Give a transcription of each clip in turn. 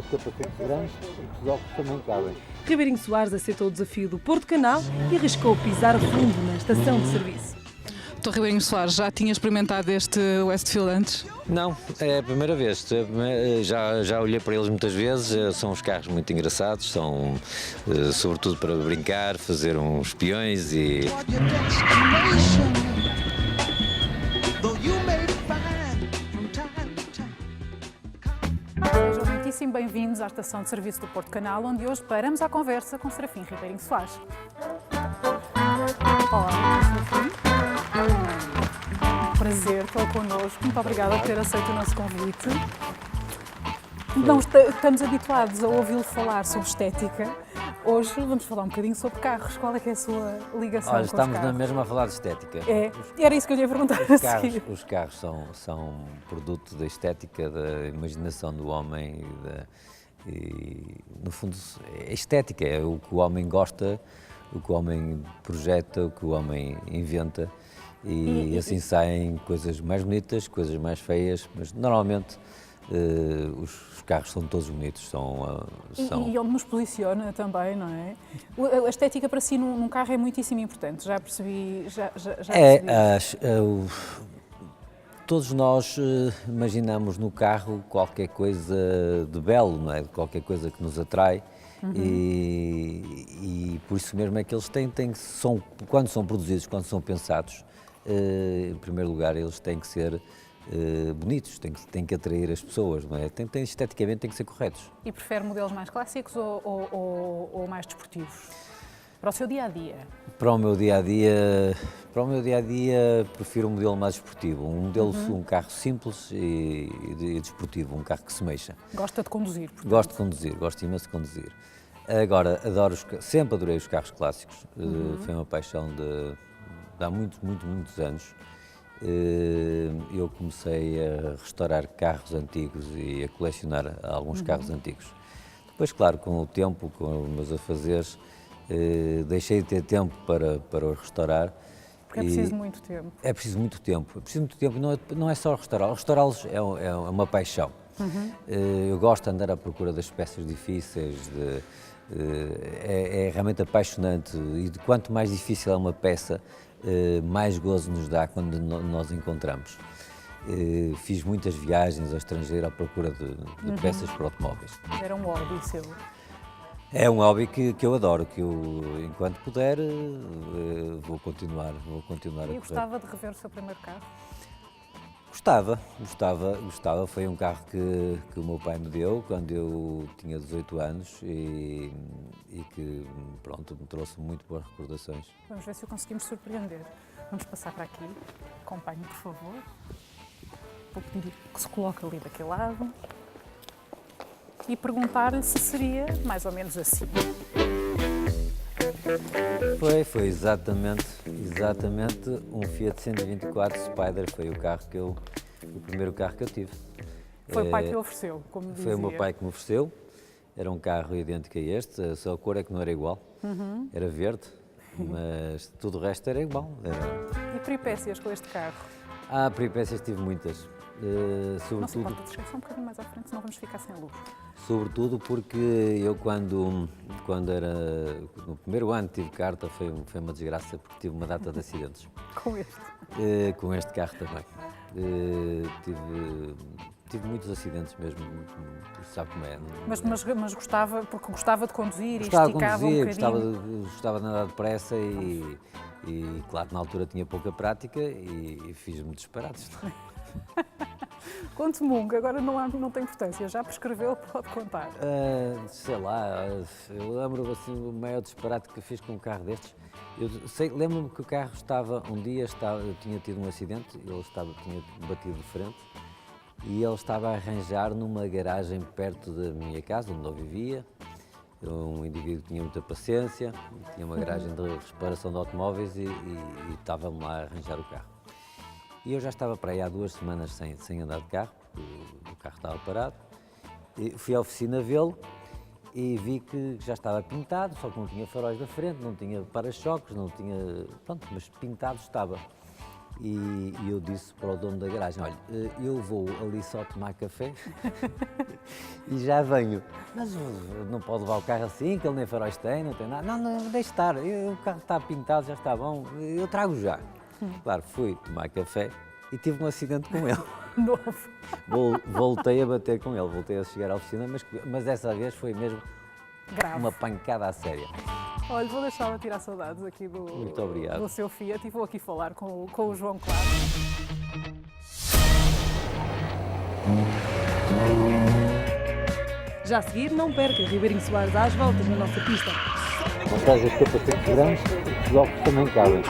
capacetes grandes e que os óculos também cabem. Ribeirinho Soares aceitou o desafio do Porto Canal e arriscou pisar fundo na estação de serviço. Dr. Ribeirinho Soares, já tinha experimentado este Westfield antes? Não, é a primeira vez. Já olhei para eles muitas vezes. São uns carros muito engraçados, são sobretudo para brincar, fazer uns peões e... Sejam muitíssimo bem-vindos à estação de serviço do Porto Canal, onde hoje paramos à conversa com Serafim Ribeirinho Soares. Olá, Serafim. Prazer tê-lo connosco. Muito obrigada por ter aceito o nosso convite. Não estamos habituados a ouvi-lo falar sobre estética. Hoje vamos falar um bocadinho sobre carros. Qual é que é a sua ligação com os carros? Estamos na mesma a falar de estética. É, era isso que eu lhe ia perguntar a seguir. Os carros são produto da estética, da imaginação do homem e no fundo, é estética, é o que o homem gosta, o que o homem projeta, o que o homem inventa. E assim saem coisas mais bonitas, coisas mais feias, mas normalmente os carros são todos bonitos. E onde nos posiciona também, não é? A estética para si num carro é muitíssimo importante, já percebi. Todos nós imaginamos no carro qualquer coisa de belo, não é? Qualquer coisa que nos atrai. Uhum. E por isso mesmo é que eles quando são produzidos, quando são pensados, em primeiro lugar, eles têm que ser bonitos, têm que atrair as pessoas, não é? Esteticamente têm que ser corretos. E prefere modelos mais clássicos ou mais desportivos? Para o seu dia-a-dia? Para o meu dia-a-dia, prefiro um modelo mais desportivo, um carro simples e desportivo, um carro que se mexa. Gosta de conduzir? Portanto. Gosto de conduzir, gosto imenso de conduzir. Agora, sempre adorei os carros clássicos, foi uma paixão de há muitos anos. Eu comecei a restaurar carros antigos e a colecionar alguns carros antigos. Depois, claro, com o tempo, com os meus afazeres, deixei de ter tempo para os restaurar. Porque é preciso muito tempo. É preciso muito tempo. Não é só restaurá-los. Restaurá-los é uma paixão. Eu gosto de andar à procura das peças difíceis, é realmente apaixonante e de quanto mais difícil é uma peça, mais gozo nos dá quando nós encontramos. Fiz muitas viagens ao estrangeiro à procura de peças para automóveis. Era um hobby seu? É um hobby que eu adoro, que eu, enquanto puder, vou continuar a correr. E gostava de rever o seu primeiro carro? Gostava. Foi um carro que o meu pai me deu quando eu tinha 18 anos e que, pronto, me trouxe muito boas recordações. Vamos ver se o conseguimos surpreender. Vamos passar para aqui. Acompanhe, por favor. Vou pedir que se coloque ali daquele lado e perguntar se seria mais ou menos assim. Foi exatamente um Fiat 124 Spider, foi o primeiro carro que eu tive. Foi o pai que lhe ofereceu, como dizia. Foi o meu pai que me ofereceu, era um carro idêntico a este, só a cor é que não era igual, era verde, mas tudo o resto era igual. E peripécias com este carro? Peripécias tive muitas. Não se importa de chegar só um bocadinho mais à frente, senão vamos ficar sem luz. Sobretudo porque eu quando era no primeiro ano tive carta foi uma desgraça porque tive uma data de acidentes. Com este? Com este carro também. Tive muitos acidentes mesmo, sabe como é. Mas gostava de conduzir e esticava um bocadinho? Gostava de andar depressa e claro, na altura tinha pouca prática e fiz muitos disparates. Conte-me um, que agora não tem importância. Já prescreveu, pode contar. Sei lá, eu lembro assim, o maior disparate que fiz com um carro destes. Lembro-me que o carro eu tinha tido um acidente, tinha batido de frente e ele estava a arranjar numa garagem perto da minha casa, onde eu vivia. Um indivíduo que tinha muita paciência, tinha uma garagem de reparação de automóveis e estava-me lá a arranjar o carro. E eu já estava para aí há 2 semanas sem andar de carro, porque o carro estava parado. E fui à oficina vê-lo e vi que já estava pintado, só que não tinha faróis da frente, não tinha para-choques, não tinha... Pronto, mas pintado estava. E eu disse para o dono da garagem, olha, eu vou ali só tomar café e já venho. mas não pode levar o carro assim, que ele nem faróis tem, não tem nada. Não, deixe estar, o carro está pintado, já está bom, eu trago já. Claro, fui tomar café e tive um acidente com ele. Novo. Voltei a bater com ele, voltei a chegar à oficina, mas dessa vez foi mesmo Grave. uma pancada a séria. Olha, vou deixá-la tirar saudades aqui Muito obrigado. do seu Fiat e vou aqui falar com o João Claro. Já a seguir, não perca Ribeirinho Soares às voltas na nossa pista. Não traz as capacetes grandes, os óculos também cabem.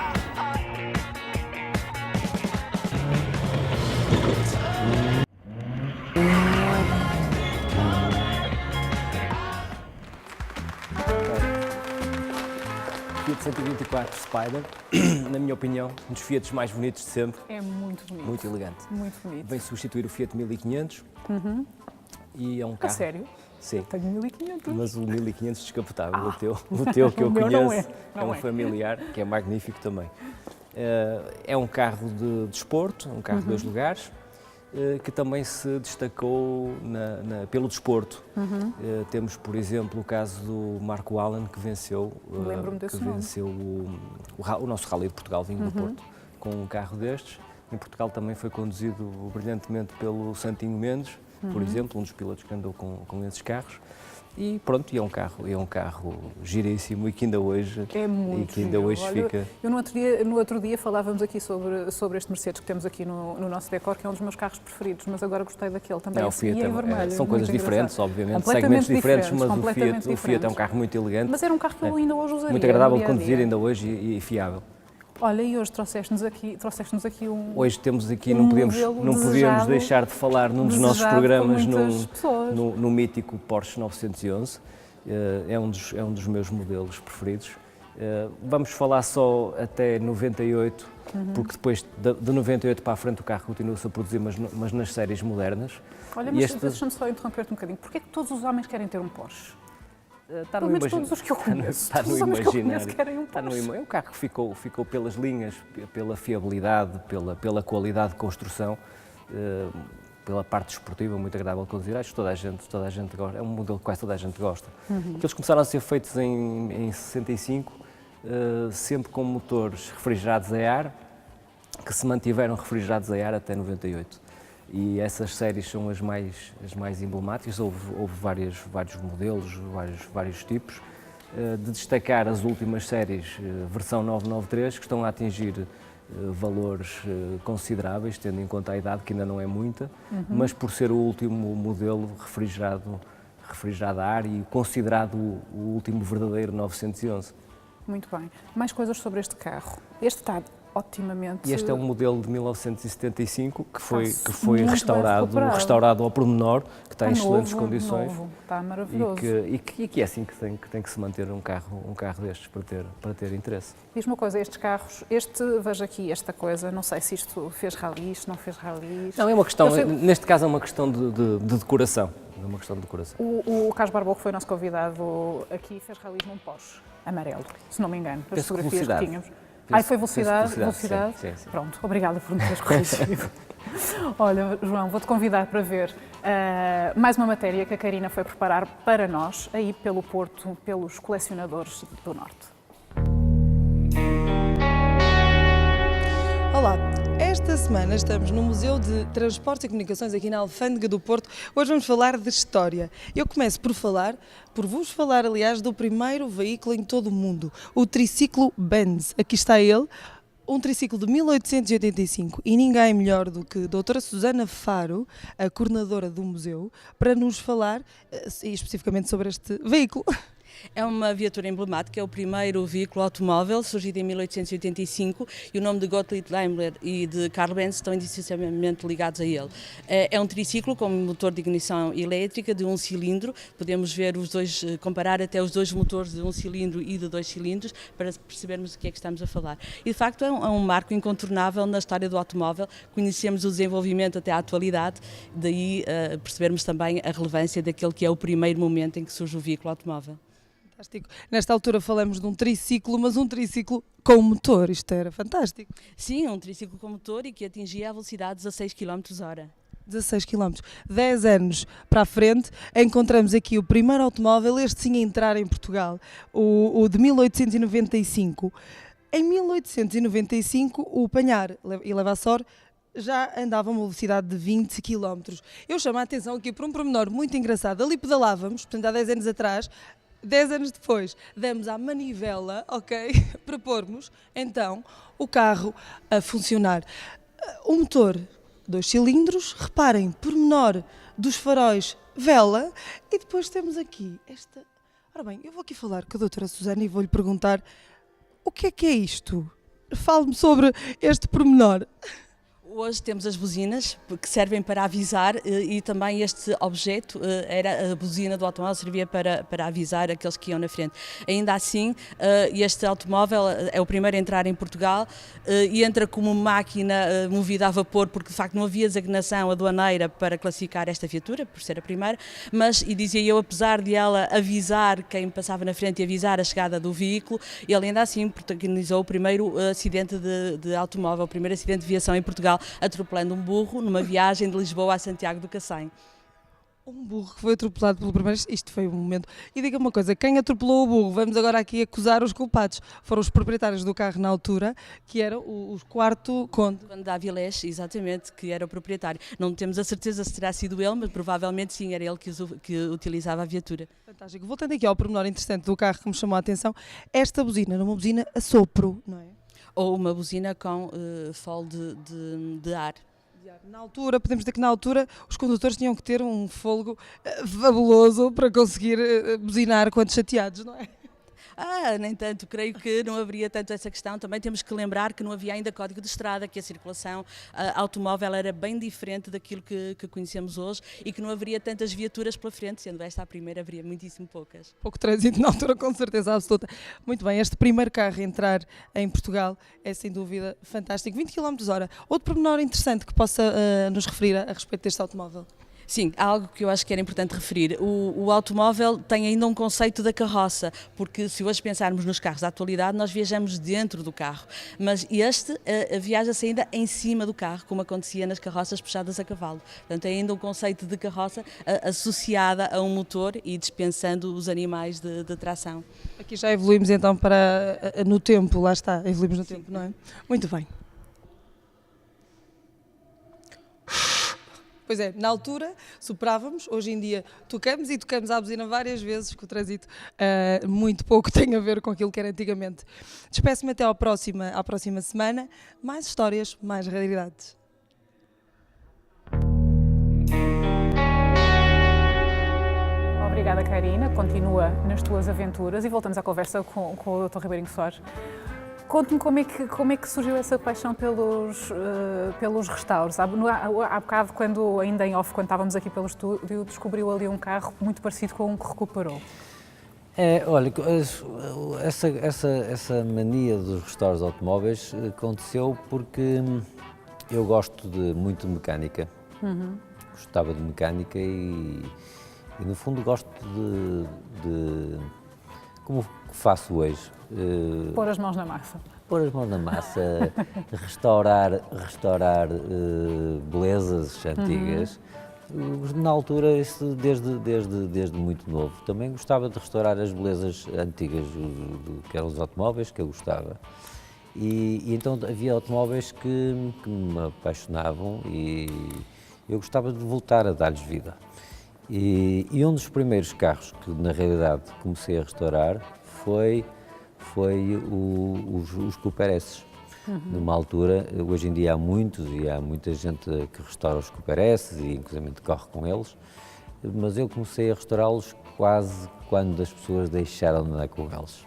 Fiat 124 Spider, na minha opinião, um dos Fiats mais bonitos de sempre, É muito bonito. muito elegante. Muito bonito. Vem substituir o Fiat 1500 e é um A carro... sério? Sim, Tenho 1500. mas o 1500 descapotável, o teu que eu O meu conheço, não é. um familiar, que é magnífico também. É um carro de desporto, um carro de 2 lugares, que também se destacou pelo desporto. Temos, por exemplo, o caso do Marco Allen, que venceu, Lembro-me desse nome. o nosso Rally de Portual, vinho do Porto, com um carro destes. Em Portugal também foi conduzido brilhantemente pelo Santinho Mendes, por exemplo, um dos pilotos que andou com esses carros. E pronto, é um carro giríssimo e que ainda hoje, É muito e que ainda giro. hoje Olha, fica... Eu no outro dia falávamos aqui sobre este Mercedes que temos aqui no nosso decor, que é um dos meus carros preferidos, mas agora gostei daquele também. É, o esse, Fiat e em vermelho, são muito coisas diferentes, engraçado. obviamente, Completamente segmentos diferentes, mas completamente o Fiat é um diferentes. carro muito elegante, Mas era um carro que eu ainda hoje usaria. muito agradável no de dia a conduzir dia. ainda hoje e fiável. Olha, e hoje trouxeste-nos aqui um... Hoje temos aqui, Um não podíamos modelo deixar de falar num dos nossos desejado programas por muitas pessoas. no mítico Porsche 911. É um dos meus modelos preferidos. Vamos falar só até 98, porque depois de 98 para a frente o carro continua-se a produzir, mas nas séries modernas. Olha, E mas este- deixa-me só interromper-te um bocadinho. Porquê é que todos os homens querem ter um Porsche? Está Pelo menos todos os que eu conheço. Está Todos no os homens que eu imaginário. conheço querem um Está no Porsche. É um carro que ficou pelas linhas, pela fiabilidade, pela qualidade de construção, pela parte desportiva, muito agradável de conduzir. Acho que toda a gente gosta. É um modelo que quase toda a gente gosta. Eles começaram a ser feitos em 65, sempre com motores refrigerados a ar, que se mantiveram refrigerados a ar até 98. E essas séries são as mais emblemáticas. Houve vários modelos, vários tipos. De destacar as últimas séries, versão 993, que estão a atingir valores consideráveis, tendo em conta a idade, que ainda não é muita, mas por ser o último modelo refrigerado a ar e considerado o último verdadeiro 911. Muito bem. Mais coisas sobre este carro. Este está otimamente... E este é um modelo de 1975 que foi muito bem restaurado ao pormenor, que está em excelentes novo, condições. novo. Está maravilhoso. E que é assim que tem que se manter um carro destes para ter interesse. Diz-me uma coisa, estes carros, veja aqui esta coisa, não sei se isto fez ralis, não fez ralis. Não, é uma questão, Eu sei- neste caso é uma questão de decoração. É uma questão de decoração. O Carlos Barbou, que foi nosso convidado aqui, fez ralis num Porsche amarelo, se não me engano, as Penso que fotografias que velocidade. tínhamos. Penso- Foi velocidade? penso velocidade, sim. Pronto, obrigada por me teres corrigido. Olha, João, vou-te convidar para ver mais uma matéria que a Karina foi preparar para nós, aí pelo Porto, pelos colecionadores do Norte. Olá, esta semana estamos no Museu de Transportes e Comunicações aqui na Alfândega do Porto. Hoje vamos falar de história. Eu começo por vos falar, aliás, do primeiro veículo em todo o mundo, o triciclo Benz. Aqui está ele, um triciclo de 1885 e ninguém melhor do que a doutora Susana Faro, a coordenadora do museu, para nos falar especificamente sobre este veículo. É uma viatura emblemática, é o primeiro veículo automóvel surgido em 1885 e o nome de Gottlieb Daimler e de Karl Benz estão indissociavelmente ligados a ele. É um triciclo com motor de ignição elétrica de 1 cilindro, podemos ver comparar até os dois motores de 1 cilindro e de 2 cilindros para percebermos do que é que estamos a falar. E de facto é um marco incontornável na história do automóvel, conhecemos o desenvolvimento até à atualidade, daí percebermos também a relevância daquele que é o primeiro momento em que surge o veículo automóvel. Fantástico. Nesta altura falamos de um triciclo, mas um triciclo com motor, isto era fantástico. Sim, um triciclo com motor e que atingia a velocidade de 16 km/h. 16 km. 10 anos para a frente, encontramos aqui o primeiro automóvel, este sim a entrar em Portugal, o de 1895. Em 1895, o Panhar e Levassor já andava a uma velocidade de 20 km. Eu chamo a atenção aqui por um pormenor muito engraçado. Ali pedalávamos, portanto há 10 anos atrás, 10 anos depois, demos à manivela, ok, para pormos então o carro a funcionar. O motor, 2 cilindros, reparem, pormenor dos faróis, vela, e depois temos aqui esta... Ora bem, eu vou aqui falar com a doutora Susana e vou-lhe perguntar o que é isto? Fale-me sobre este pormenor. Hoje temos as buzinas que servem para avisar e também este objeto, era a buzina do automóvel, servia para avisar aqueles que iam na frente. Ainda assim, este automóvel é o primeiro a entrar em Portugal e entra como máquina movida a vapor, porque de facto não havia designação aduaneira para classificar esta viatura, por ser a primeira, mas, e dizia eu, apesar de ela avisar quem passava na frente e avisar a chegada do veículo, ele ainda assim protagonizou o primeiro acidente de automóvel, o primeiro acidente de viação em Portugal, atropelando um burro numa viagem de Lisboa a Santiago do Cacém. Um burro que foi atropelado pelo primeiro... Isto foi um momento... E diga uma coisa, quem atropelou o burro? Vamos agora aqui acusar os culpados. Foram os proprietários do carro na altura, que era o quarto conde. Conde de Avilés, exatamente, que era o proprietário. Não temos a certeza se terá sido ele, mas provavelmente sim, era ele que utilizava a viatura. Fantástico. Voltando aqui ao pormenor interessante do carro que me chamou a atenção, esta buzina era uma buzina a sopro, não é? Ou uma buzina com fole de ar. Na altura, podemos dizer que na altura os condutores tinham que ter um fôlego fabuloso para conseguir buzinar quando chateados, não é? Nem tanto, creio que não haveria tanto essa questão. Também temos que lembrar que não havia ainda código de estrada, que a circulação automóvel era bem diferente daquilo que conhecemos hoje e que não haveria tantas viaturas pela frente, sendo esta a primeira, haveria muitíssimo poucas. Pouco trânsito na altura, com certeza absoluta. Muito bem, este primeiro carro a entrar em Portugal é sem dúvida fantástico. 20 km/h. Outro pormenor interessante que possa nos referir a respeito deste automóvel? Sim, há algo que eu acho que era importante referir. O automóvel tem ainda um conceito da carroça, porque se hoje pensarmos nos carros da atualidade, nós viajamos dentro do carro, mas este viaja-se ainda em cima do carro, como acontecia nas carroças puxadas a cavalo. Portanto, é ainda um conceito de carroça associada a um motor e dispensando os animais de tração. Aqui já evoluímos então para no tempo, lá está, evoluímos no tempo, não é? Muito bem. Pois é, na altura superávamos, hoje em dia tocamos à buzina várias vezes, que o trânsito muito pouco tem a ver com aquilo que era antigamente. Despeço-me até à próxima semana. Mais histórias, mais realidades. Obrigada, Karina. Continua nas tuas aventuras e voltamos à conversa com o Dr. Ribeirinho Soares. Conte-me como é que surgiu essa paixão pelos restauros. Há bocado, quando estávamos aqui pelo estúdio, descobriu ali um carro muito parecido com um que recuperou. Olha, essa mania dos restauros de automóveis aconteceu porque eu gosto muito de mecânica. Gostava de mecânica e no fundo gosto de como faço hoje. Pôr as mãos na massa. Pôr as mãos na massa, restaurar belezas antigas. Na altura, isso desde muito novo. Também gostava de restaurar as belezas antigas, que eram os automóveis que eu gostava. E então havia automóveis que me apaixonavam e eu gostava de voltar a dar-lhes vida. E um dos primeiros carros que na realidade comecei a restaurar foi os Cooper S. Numa altura, hoje em dia há muitos e há muita gente que restaura os Cooper S e inclusive corre com eles, mas eu comecei a restaurá-los quase quando as pessoas deixaram de andar com eles.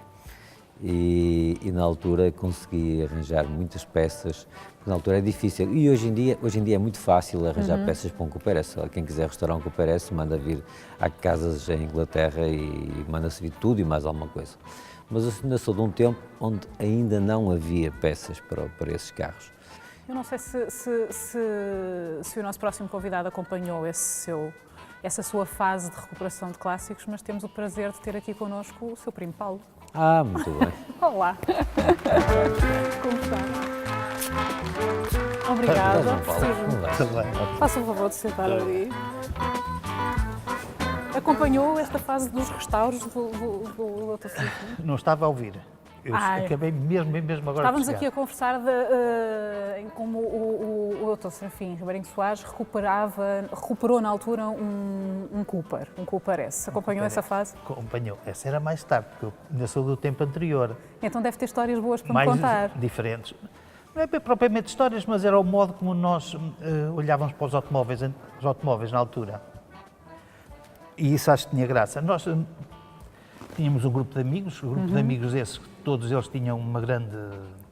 E na altura consegui arranjar muitas peças, porque na altura é difícil. E hoje em dia é muito fácil arranjar peças para um Cooper S. Quem quiser restaurar um Cooper S manda vir a casas em Inglaterra e manda-se vir tudo e mais alguma coisa. Mas eu ainda sou de um tempo onde ainda não havia peças para esses carros. Eu não sei se o nosso próximo convidado acompanhou essa sua fase de recuperação de clássicos, mas temos o prazer de ter aqui connosco o seu primo Paulo. Muito bem. Olá! Como está? Obrigada. Não vale, não dá. Também. Faça o favor de sentar ali. Acompanhou esta fase dos restauros do Dr. Filipe? Não estava a ouvir. Eu acabei mesmo agora Estávamos de aqui a chegar. conversar em como o Dr. Serafim Ribeirinho Soares recuperou na altura um Cooper S. Acompanhou essa fase? Acompanhou. Essa era mais tarde, porque eu ainda sou do tempo anterior. Então deve ter histórias boas para me Mais contar. diferentes. Não é propriamente histórias, mas era o modo como nós olhávamos para os automóveis na altura. E isso acho que tinha graça. Nós tínhamos um grupo de amigos, esses, todos eles tinham uma grande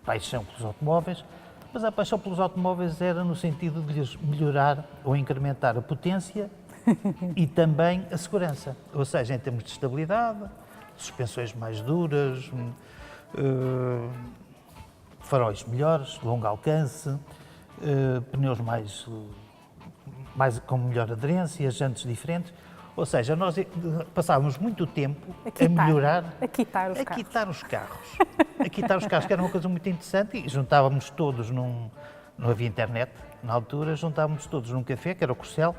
paixão pelos automóveis, mas a paixão pelos automóveis era no sentido de lhes melhorar ou incrementar a potência e também a segurança. Ou seja, em termos de estabilidade, suspensões mais duras, faróis melhores, longo alcance, pneus com melhor aderência, jantes diferentes. Ou seja, nós passávamos muito tempo a melhorar, a quitar os carros. A quitar os carros, que era uma coisa muito interessante, e juntávamos todos não havia internet na altura, juntávamos todos num café, que era o Corcel,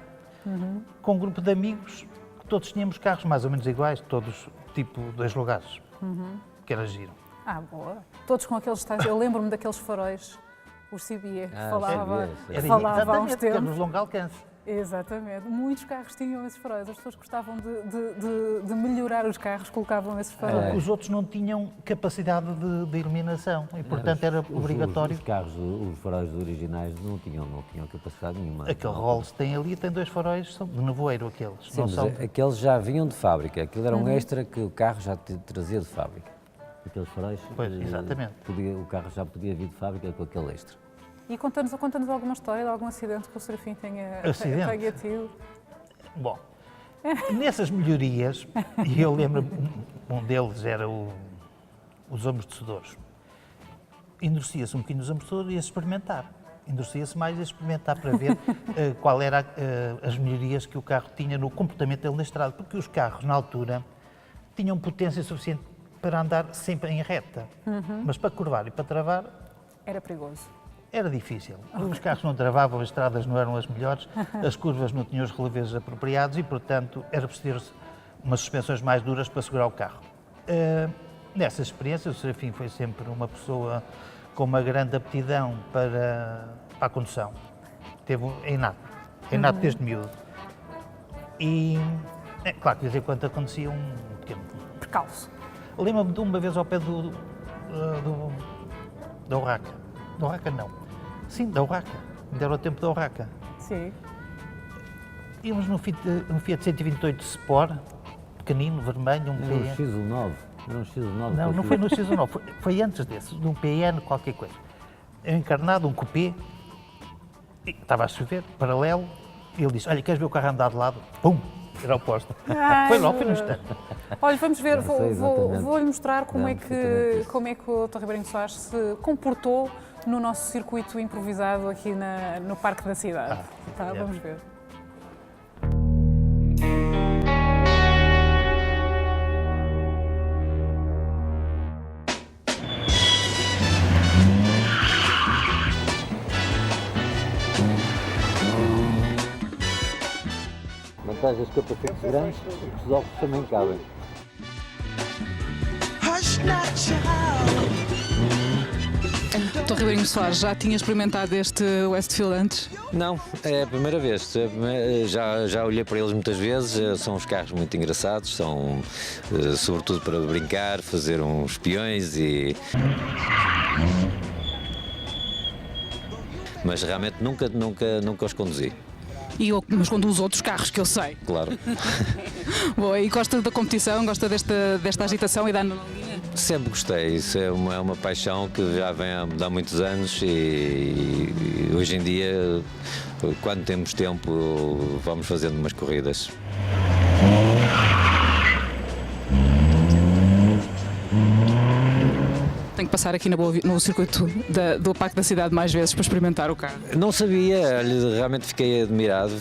com um grupo de amigos, que todos tínhamos carros mais ou menos iguais, todos tipo 2 lugares, que era giro. Ah, boa. Todos com aqueles tais. Eu lembro-me daqueles faróis, os CBA, que falava há uns Era tempos. nos longo alcance. Exatamente. Muitos carros tinham esses faróis. As pessoas gostavam de melhorar os carros, colocavam esses faróis. Os outros não tinham capacidade de iluminação e, portanto, era obrigatório. Os carros, os faróis originais não tinham capacidade nenhuma. Aquele Rolls tem 2 faróis, são de nevoeiro aqueles. Sim, mas aqueles já vinham de fábrica. Aquilo era um extra que o carro já trazia de fábrica. Aqueles faróis, Pois, exatamente. O carro já podia vir de fábrica com aquele extra. E conta-nos alguma história de algum acidente que o Serafim tenha tido. Bom, nessas melhorias, e eu lembro, um deles era os amortecedores. Endurecia-se um bocadinho os amortecedores e ia experimentar. Endurecia-se mais e ia experimentar para ver qual era as melhorias que o carro tinha no comportamento dele na estrada, porque os carros, na altura, tinham potência suficiente para andar sempre em reta, mas para curvar e para travar era perigoso. Era difícil. Os carros não travavam, as estradas não eram as melhores, as curvas não tinham os relevos apropriados e, portanto, era preciso ter umas suspensões mais duras para segurar o carro. Nessa experiência, o Serafim foi sempre uma pessoa com uma grande aptidão para a condução. Teve inato desde miúdo. E, é claro que de vez em quando acontecia um pequeno Percalço. Lembro-me de uma vez ao pé da Urraca. Da Urraca não. Sim, da Urraca. Ainda era o tempo da Urraca. Sim. Íamos num Fiat 128 Sport, pequenino, vermelho, Era um X9. Era um X9. Não foi no X9, foi antes desse, num PN, qualquer coisa. Eu encarnado, um coupé, e estava a chover, paralelo, e ele disse, olha, queres ver o carro andar de lado? Pum! Era oposto. Foi logo, foi no instante. Olha, vamos ver, Exatamente. vou-lhe mostrar como é Exatamente isso. que o Dr. Ribeirinho Soares se comportou no nosso circuito improvisado aqui no Parque da Cidade. Tá, vamos ver. Vantagens de capacetes grandes, os óculos também cabem. Dr. Ribeirinho Soares, já tinha experimentado este Westfield antes? Não, é a primeira vez. Já olhei para eles muitas vezes, são uns carros muito engraçados, são sobretudo para brincar, fazer uns peões e... Mas realmente nunca os conduzi, Mas conduz outros carros, que eu sei. claro. Boa, e gosta da competição, gosta desta agitação e da adrenalina? Sempre gostei, isso é uma paixão que já vem há muitos anos e hoje em dia, quando temos tempo, vamos fazendo umas corridas. Tem passar aqui no circuito do Parque da Cidade mais vezes para experimentar o carro. Não sabia, olha, realmente fiquei admirado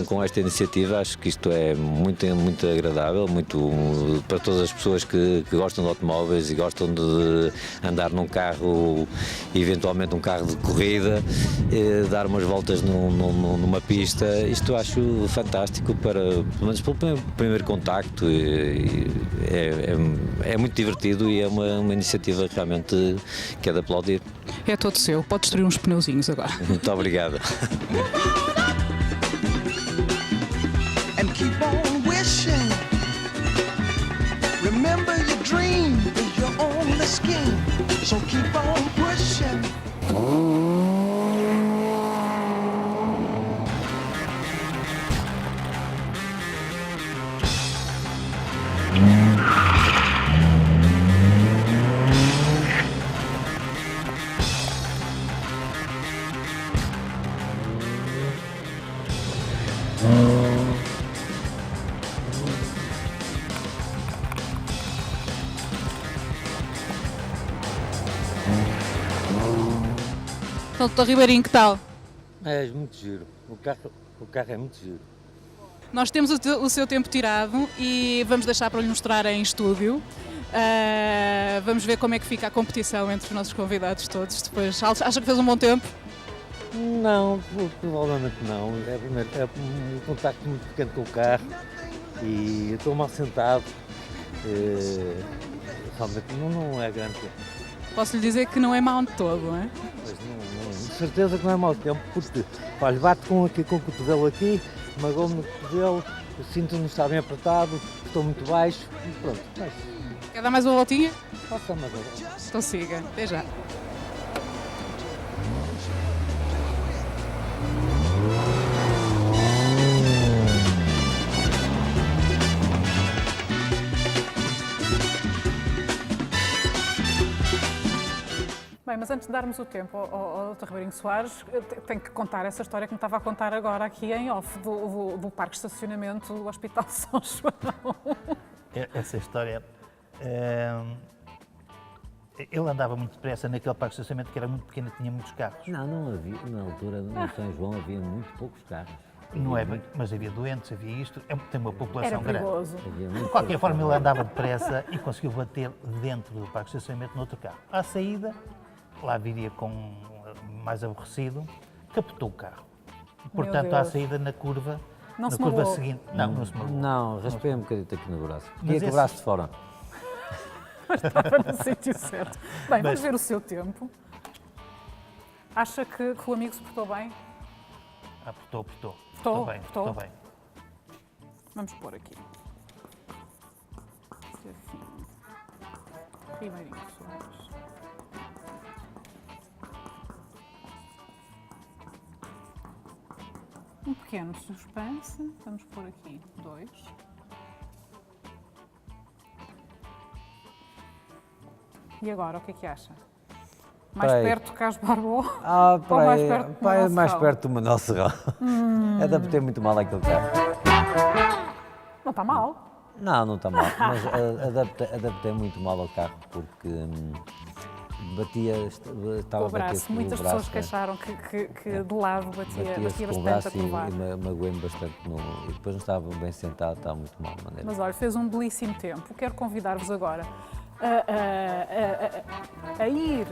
com esta iniciativa. Acho que isto é muito, muito agradável, muito para todas as pessoas que gostam de automóveis e gostam de andar num carro, eventualmente um carro de corrida, dar umas voltas numa pista. Isto acho fantástico pelo menos pelo primeiro contacto. É muito divertido e é uma iniciativa realmente que é de aplaudir. É todo seu, pode destruir uns pneuzinhos agora. Muito obrigado. And keep on wishing. Remember your dream is your only scheme. So keep on pushing. Então, Dr. Ribeirinho, que tal? É muito giro. O carro é muito giro. Nós temos o seu tempo tirado e vamos deixar para lhe mostrar em estúdio. Vamos ver como é que fica a competição entre os nossos convidados todos. Depois, acha que fez um bom tempo? Não, provavelmente não. É um contacto muito pequeno com o carro e eu estou mal sentado. Realmente não é grande tempo. Posso lhe dizer que não é mau de todo, não é? Mas de certeza que não é mau tempo, porque olha, bate com o cotovelo aqui, magoa-me no cotovelo, o cinto não está bem apertado, estou muito baixo e pronto. Mas Quer dar mais uma voltinha? faça mais uma volta. Então siga, até já. Bem, mas antes de darmos o tempo ao Dr. Ribeirinho Soares, eu tenho que contar essa história que me estava a contar agora aqui em off, do parque de estacionamento do Hospital São João. Essa história... ele andava muito depressa naquele parque de estacionamento que era muito pequeno e tinha muitos carros. Não havia, na altura no São João havia muito poucos carros. Não é, mas havia doentes, havia isto, tem uma população Era grande. perigoso. Havia muito De qualquer poucos forma, carros. ele andava depressa e conseguiu bater dentro do parque de estacionamento noutro carro. À saída, lá viria com mais aborrecido, captou o carro. Portanto, à Deus. saída na curva, Não se na curva magoou? seguinte, não se magoou. Não, raspei um bocadinho aqui no braço. Mas Fiquei com o esse- braço de fora. Estava no sítio certo. Bem, vamos Mas- ver o seu tempo. Acha que o amigo se portou bem? Apertou. Portou, bem, portou. portou bem. Vamos pôr aqui. Serafim Ribeirinho Soares. Um pequeno suspense. Vamos pôr aqui 2. E agora, o que é que acha? Mais Peraí. perto de Carlos Barbô? Ah, Ou mais perto do Manuel mais Serrão? perto do Manuel Serrão. Adaptei muito mal aquele carro. Não está mal. Não está mal, mas adaptei muito mal ao carro porque estava O a bater braço. com Muitas o pessoas braço, queixaram que de lado batia batia-se com o bastante a braço curvar. e magoei-me bastante e depois não estava bem sentado, estava muito mal de maneira. Mas olha, fez um belíssimo tempo. Quero convidar-vos agora a ir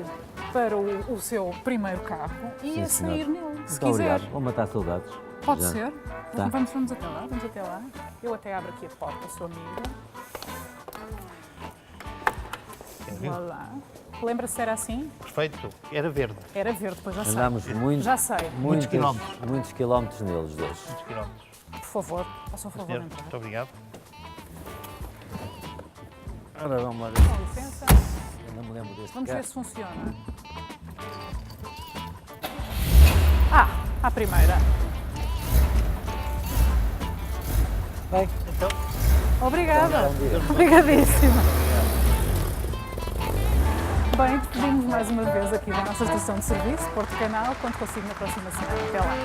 para o seu primeiro carro e Sim, a sair senhor. nele, se Muito obrigado, quiser. vou matar saudades. Pode Já. ser? Tá. Vamos até lá, vamos até lá. Eu até abro aqui a porta, seu amigo. Vá lá. Lembra-se se era assim? Perfeito, era verde, Era verde, depois já sei. Andámos Já sei. Muitos quilómetros. Muitos quilómetros neles dois. muitos quilómetros. Por favor, faça o favor de Senhor, entrar. muito obrigado. Ora, vamos lá Com licença. Eu não me lembro deste Vamos carro. ver se funciona. À primeira. Bem, Então, Obrigada. bom dia. Obrigadíssima. Bem, despedimos mais uma vez aqui da nossa estação de serviço, Porto Canal. Conto consigo na próxima semana. Até lá.